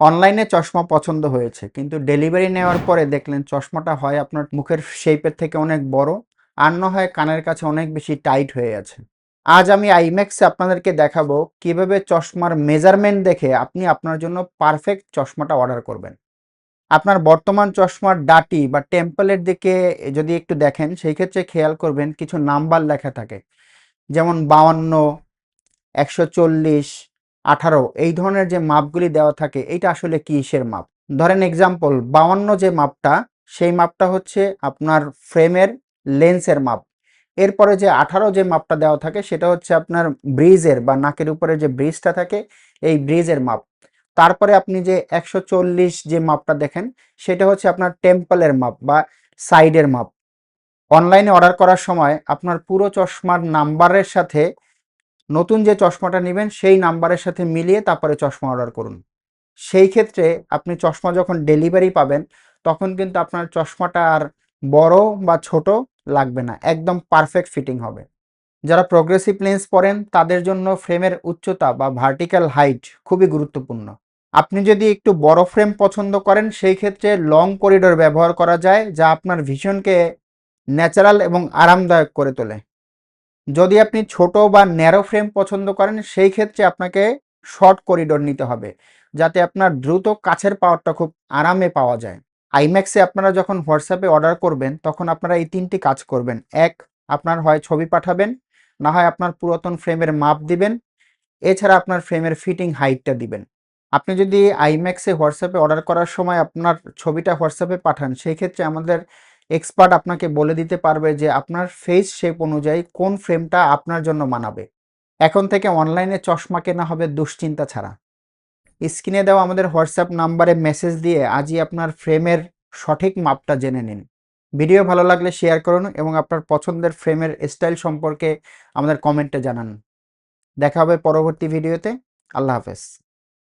অনলাইনে চশমা পছন্দ হয়েছে, কিন্তু ডেলিভারি নেওয়ার পরে দেখলেন চশমাটা হয় আপনার মুখের শেপের থেকে অনেক বড়, আর না হয় কানের কাছে অনেক বেশি টাইট হয়ে আছে। আজ আমি আইম্যাক্সে আপনাদেরকে দেখাবো কিভাবে চশমার মেজারমেন্ট দেখে আপনি আপনার জন্য পারফেক্ট চশমাটা অর্ডার করবেন। আপনার বর্তমান চশমার ডাটি বা টেম্পলের দিকে যদি একটু দেখেন, সেই ক্ষেত্রে খেয়াল করবেন কিছু নাম্বার লেখা থাকে, যেমন 52, 140, 18, এই ধরনের যে মাপগুলি দেওয়া থাকে এইটা আসলে কিসের মাপ। ধরেন এক্সাম্পল 52 যে মাপটা, সেই মাপটা হচ্ছে আপনার ফ্রেমের লেন্সের মাপ। এরপরে যে 18 যে মাপটা দেওয়া থাকে সেটা হচ্ছে আপনার ব্রিজের বা নাকের উপরে যে ব্রিজটা থাকে এই ব্রিজের মাপ। তারপরে আপনি যে 140 যে মাপটা দেখেন সেটা হচ্ছে আপনার টেম্পলের মাপ বা সাইডের মাপ। অনলাইনে অর্ডার করার সময় আপনার পুরো চশমার নাম্বারের সাথে নতুন যে চশমাটা নেবেন সেই নাম্বারের সাথে মিলিয়ে তারপরে চশমা অর্ডার করুন। সেই ক্ষেত্রে আপনি চশমা যখন ডেলিভারি পাবেন তখন কিন্তু আপনার চশমাটা আর বড় বা ছোট লাগবে না, একদম পারফেক্ট ফিটিং হবে। যারা প্রোগ্রেসিভ লেন্স পরেন তাদের জন্য ফ্রেমের উচ্চতা বা ভার্টিক্যাল হাইট খুবই গুরুত্বপূর্ণ। আপনি যদি একটু বড় ফ্রেম পছন্দ করেন সেই ক্ষেত্রে লং করিডোর ব্যবহার করা যায়, যা আপনার ভিশনকে ন্যাচারাল এবং আরামদায়ক করে তোলে। যদি আপনি ছোট বা ন্যারো ফ্রেম পছন্দ করেন সেই ক্ষেত্রে আপনাকে শর্ট করিডোর নিতে হবে, যাতে আপনার দ্রুত কাছের পাওয়ারটা খুব আরামে পাওয়া যায়। আইম্যাক্সে আপনারা যখন হোয়াটসঅ্যাপে অর্ডার করবেন তখন আপনারা এই 3টি কাজ করবেন। এক, আপনার হয় ছবি পাঠাবেন, না হয় আপনার পুরাতন ফ্রেমের মাপ দিবেন, এছাড়া আপনার ফ্রেমের ফিটিং হাইটটা দিবেন। আপনি যদি আইম্যাক্সে হোয়াটসঅ্যাপে অর্ডার করার সময় আপনার ছবিটা হোয়াটসঅ্যাপে পাঠান সেই ক্ষেত্রে আমাদের এক্সপার্ট আপনাকে বলে দিতে পারবে যে আপনার ফেস শেপ অনুযায়ী কোন ফ্রেমটা আপনার জন্য মানাবে। এখন থেকে অনলাইনে চশমা কেনা হবে দুশ্চিন্তা ছাড়া। স্ক্রিনে দেওয়া আমাদের হোয়াটসঅ্যাপ নাম্বারে মেসেজ দিয়ে আজই আপনার ফ্রেমের সঠিক মাপটা জেনে নিন। ভিডিও ভালো লাগলে শেয়ার করুন এবং আপনার পছন্দের ফ্রেমের স্টাইল সম্পর্কে আমাদের কমেন্টে জানান। দেখা হবে পরবর্তী ভিডিওতে। আল্লাহ হাফেজ।